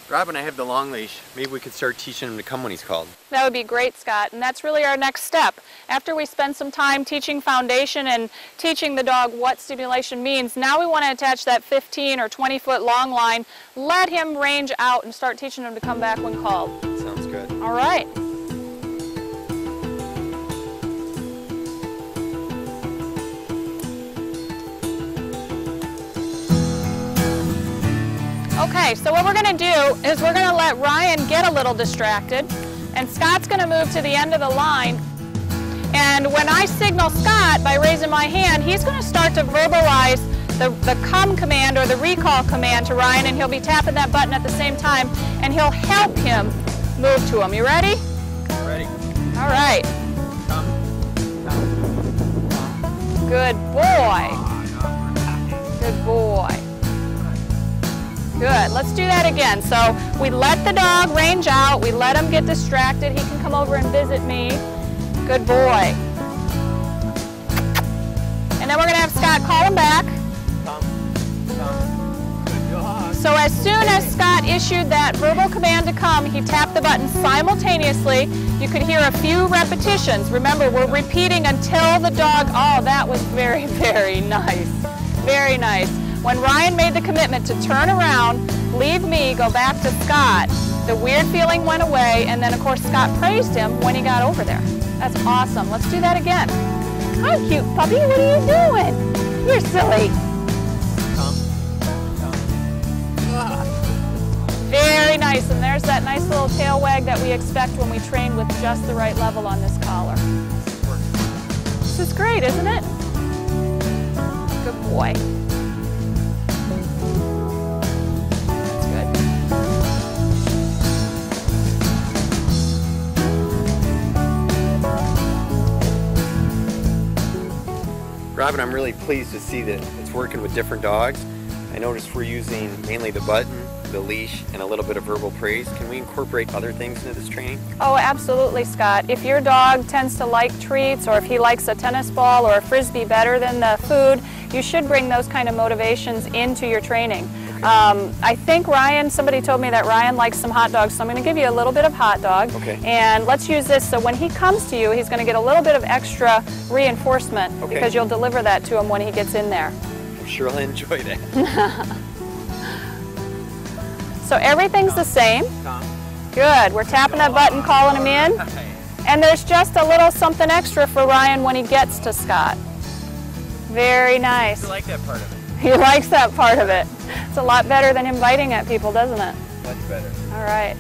Robin, I have the long leash. Maybe we could start teaching him to come when he's called. That would be great, Scott, and that's really our next step. After we spend some time teaching foundation and teaching the dog what stimulation means, now we want to attach that 15 or 20-foot long line, let him range out and start teaching him to come back when called. Sounds good. All right. Okay, so what we're going to do is we're going to let Ryan get a little distracted, and Scott's going to move to the end of the line. And when I signal Scott by raising my hand, he's going to start to verbalize the come command or the recall command to Ryan, and he'll be tapping that button at the same time, and he'll help him move to him. You ready? Ready. All right. Come. Good boy. Good boy. Good. Let's do that again. So we let the dog range out. We let him get distracted. He can come over and visit me. Good boy. And then we're going to have Scott call him back. Come. Good dog. So as soon as Scott issued that verbal command to come, he tapped the button simultaneously. You could hear a few repetitions. Remember, we're repeating until the dog, oh, that was very, very nice. Very nice. When Ryan made the commitment to turn around, leave me, go back to Scott, the weird feeling went away, and then of course Scott praised him when he got over there. That's awesome. Let's do that again. Hi, cute puppy. What are you doing? You're silly. Come. Very nice, and there's that nice little tail wag that we expect when we train with just the right level on this collar. This is great, isn't it? Good boy. Robin, I'm really pleased to see that it's working with different dogs. I noticed we're using mainly the button, the leash, and a little bit of verbal praise. Can we incorporate other things into this training? Oh, absolutely, Scott. If your dog tends to like treats, or if he likes a tennis ball or a frisbee better than the food, you should bring those kind of motivations into your training. Okay. I think Ryan, somebody told me that Ryan likes some hot dogs, so I'm going to give you a little bit of hot dog. Okay. And let's use this so when he comes to you, he's going to get a little bit of extra reinforcement, okay, because you'll deliver that to him when he gets in there. I'm sure he'll enjoy that. So everything's the same. Good. We're tapping that button, calling him in. And there's just a little something extra for Ryan when he gets to Scott. Very nice. I like that part of it. He likes that part of it. It's a lot better than him biting at people, doesn't it? Much better. All right.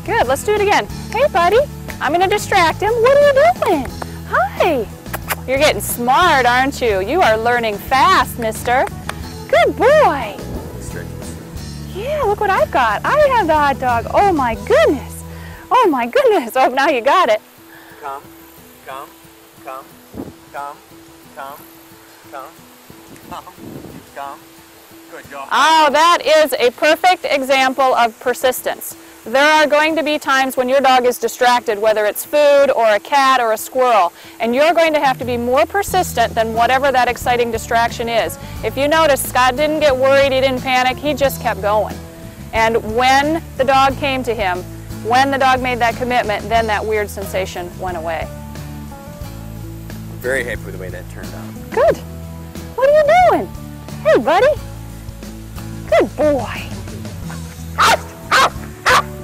Good. Let's do it again. Hey, buddy. I'm going to distract him. What are you doing? Hi. You're getting smart, aren't you? You are learning fast, mister. Good boy. Yeah, look what I've got. I have the hot dog. Oh my goodness. Oh my goodness. Oh, now you got it. Come, come, come, come, come, come, come, come. Good job. Oh, that is a perfect example of persistence. There are going to be times when your dog is distracted, whether it's food or a cat or a squirrel, and you're going to have to be more persistent than whatever that exciting distraction is. If you notice, Scott didn't get worried, he didn't panic, he just kept going. And when the dog came to him, when the dog made that commitment, then that weird sensation went away. I'm very happy with the way that turned out. Good. What are you doing? Hey, buddy. Good boy.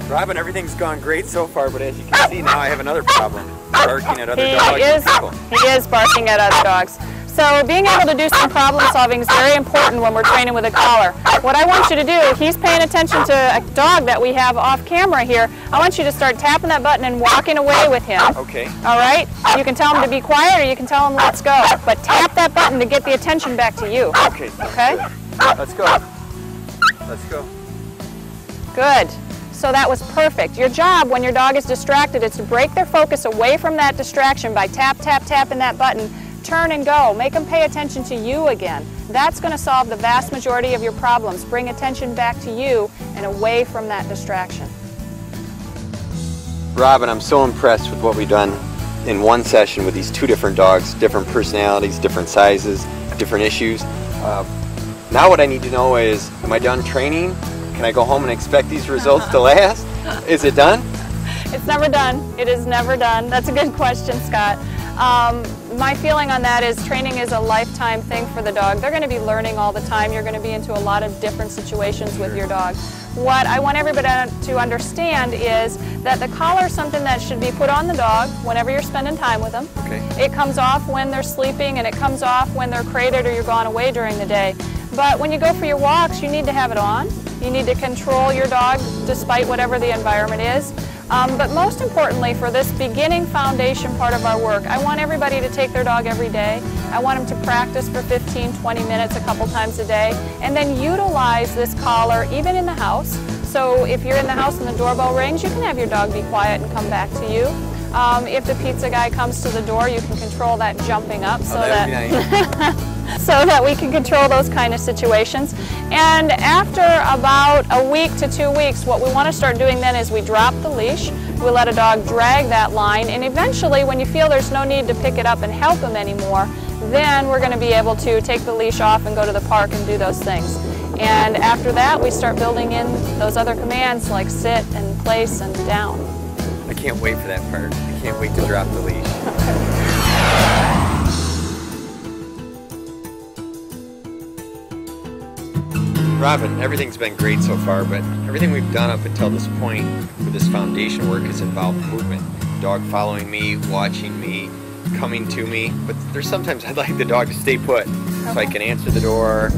Robin, everything's gone great so far, but as you can see now I have another problem. Barking at other dogs and people. He is barking at other dogs. So being able to do some problem solving is very important when we're training with a collar. What I want you to do, he's paying attention to a dog that we have off camera here. I want you to start tapping that button and walking away with him. Okay. All right? You can tell him to be quiet or you can tell him let's go. But tap that button to get the attention back to you. Okay. Okay? Let's go. Let's go. Good. So that was perfect. Your job when your dog is distracted is to break their focus away from that distraction by tap, tap, tapping that button. Turn and go. Make them pay attention to you again. That's going to solve the vast majority of your problems. Bring attention back to you and away from that distraction. Robin, I'm so impressed with what we've done in one session with these two different dogs, different personalities, different sizes, different issues. Now what I need to know is, am I done training? Can I go home and expect these results to last? Is it done? It's never done. It is never done. That's a good question, Scott. My feeling on that is training is a lifetime thing for the dog. They're going to be learning all the time. You're going to be into a lot of different situations with your dog. What I want everybody to understand is that the collar is something that should be put on the dog whenever you're spending time with them. Okay. It comes off when they're sleeping, and it comes off when they're crated or you're gone away during the day. But when you go for your walks, you need to have it on. You need to control your dog despite whatever the environment is. But most importantly, for this beginning foundation part of our work, I want everybody to take their dog every day. I want them to practice for 15, 20 minutes a couple times a day, and then utilize this collar even in the house. So if you're in the house and the doorbell rings, you can have your dog be quiet and come back to you. If the pizza guy comes to the door, you can control that jumping up so so that we can control those kind of situations. And after about a week to 2 weeks, what we want to start doing then is we drop the leash, we let a dog drag that line, and eventually when you feel there's no need to pick it up and help him anymore, then we're going to be able to take the leash off and go to the park and do those things. And after that, we start building in those other commands like sit and place and down. I can't wait for that part. I can't wait to drop the leash. Robin, everything's been great so far, but everything we've done up until this point with this foundation work has involved movement. Dog following me, watching me, coming to me, but there's sometimes I'd like the dog to stay put so I can answer the door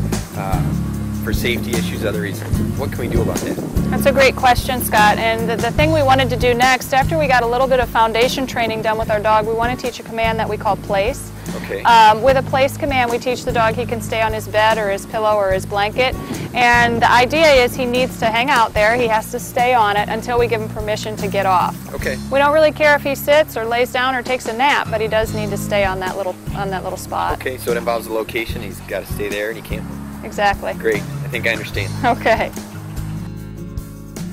for safety issues, other reasons. What can we do about that? That's a great question, Scott, and the thing we wanted to do next, after we got a little bit of foundation training done with our dog, we want to teach a command that we call place. Okay. With a place command, we teach the dog he can stay on his bed or his pillow or his blanket, and the idea is he needs to hang out there. He has to stay on it until we give him permission to get off. Okay. We don't really care if he sits or lays down or takes a nap, but he does need to stay on that little spot. Okay, so it involves a location. He's got to stay there and he can't. Exactly. Great. I think I understand. Okay.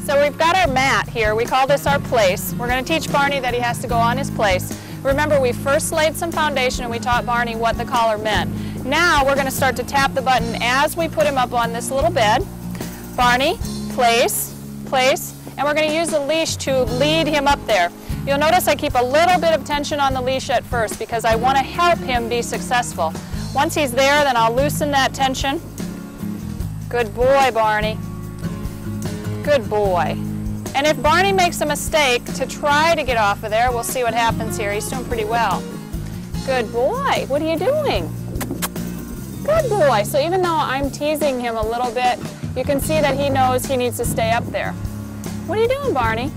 So we've got our mat here. We call this our place. We're going to teach Barney that he has to go on his place. Remember, we first laid some foundation and we taught Barney what the collar meant. Now we're going to start to tap the button as we put him up on this little bed. Barney, place, place, and we're going to use the leash to lead him up there. You'll notice I keep a little bit of tension on the leash at first because I want to help him be successful. Once he's there, then I'll loosen that tension. Good boy, Barney. Good boy. And if Barney makes a mistake to try to get off of there, we'll see what happens here. He's doing pretty well. Good boy. What are you doing? Good boy. So even though I'm teasing him a little bit, you can see that he knows he needs to stay up there. What are you doing, Barney?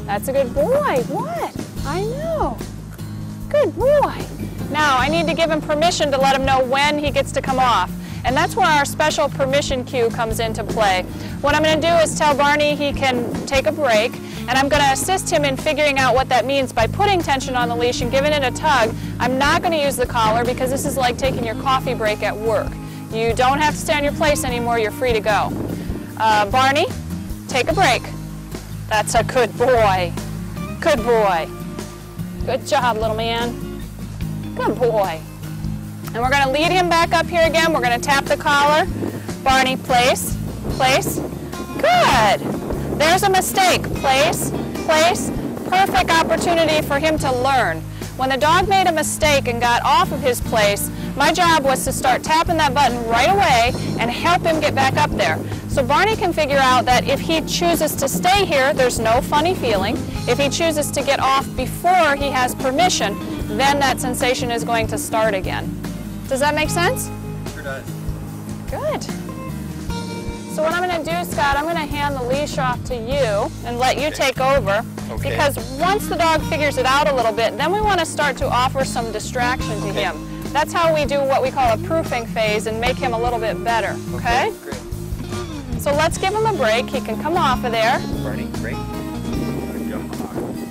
That's a good boy. What? I know. Good boy. Now, I need to give him permission to let him know when he gets to come off. And that's where our special permission cue comes into play. What I'm going to do is tell Barney he can take a break, and I'm going to assist him in figuring out what that means by putting tension on the leash and giving it a tug. I'm not going to use the collar because this is like taking your coffee break at work. You don't have to stay on your place anymore. You're free to go. Barney, take a break. That's a good boy. Good boy. Good job, little man. Good boy. And we're going to lead him back up here again. We're going to tap the collar. Barney, place, place. Good. There's a mistake. Place, place. Perfect opportunity for him to learn. When the dog made a mistake and got off of his place, my job was to start tapping that button right away and help him get back up there. So Barney can figure out that if he chooses to stay here, there's no funny feeling. If he chooses to get off before he has permission, then that sensation is going to start again. Does that make sense? Sure does. Good. So what I'm going to do, Scott, I'm going to hand the leash off to you and let you take over. Okay. Because once the dog figures it out a little bit, then we want to start to offer some distraction to him. That's how we do what we call a proofing phase and make him a little bit better. Okay? Great. So let's give him a break. He can come off of there. Barney, great.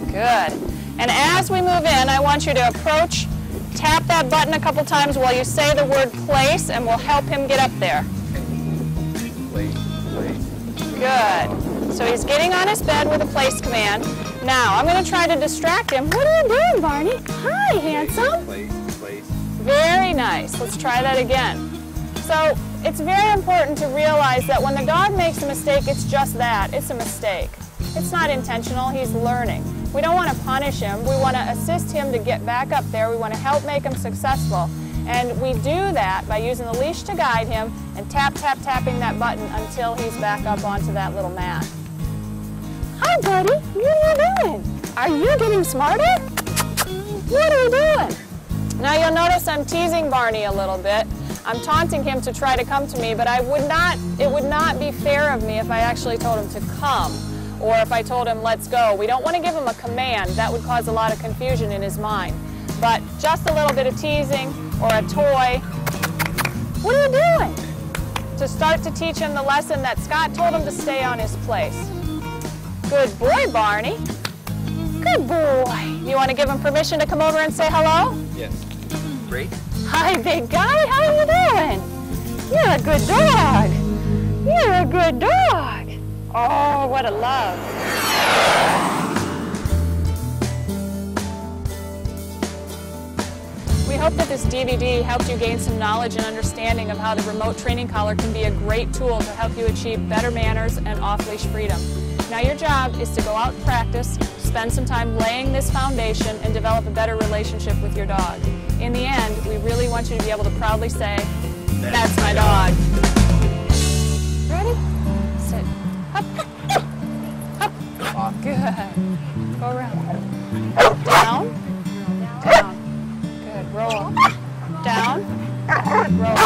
Good. And as we move in, I want you to approach, tap that button a couple times while you say the word place, and we'll help him get up there. Place, place. Good. So he's getting on his bed with a place command. Now, I'm going to try to distract him. What are you doing, Barney? Hi, handsome. Place, place. Very nice. Let's try that again. So It's very important to realize that when the dog makes a mistake, it's just that. It's a mistake. It's not intentional. He's learning. We don't want to punish him. We want to assist him to get back up there. We want to help make him successful. And we do that by using the leash to guide him and tapping that button until he's back up onto that little mat. Hi, buddy. What are you doing? Are you getting smarter? What are you doing? Now you'll notice I'm teasing Barney a little bit. I'm taunting him to try to come to me, but it would not be fair of me if I actually told him to come, or if I told him, let's go. We don't want to give him a command. That would cause a lot of confusion in his mind. But just a little bit of teasing or a toy. What are you doing? To start to teach him the lesson that Scott told him to stay on his place. Good boy, Barney. Good boy. You want to give him permission to come over and say hello? Yes. Great. Hi, big guy. How are you doing? You're a good dog. You're a good dog. Oh, what a love. We hope that this DVD helped you gain some knowledge and understanding of how the remote training collar can be a great tool to help you achieve better manners and off-leash freedom. Now your job is to go out and practice, spend some time laying this foundation, and develop a better relationship with your dog. In the end, we really want you to be able to proudly say, that's my dog. Ready? Sit. Up. Up. Good. Go around. Down. Down. Good. Roll. Down. Roll.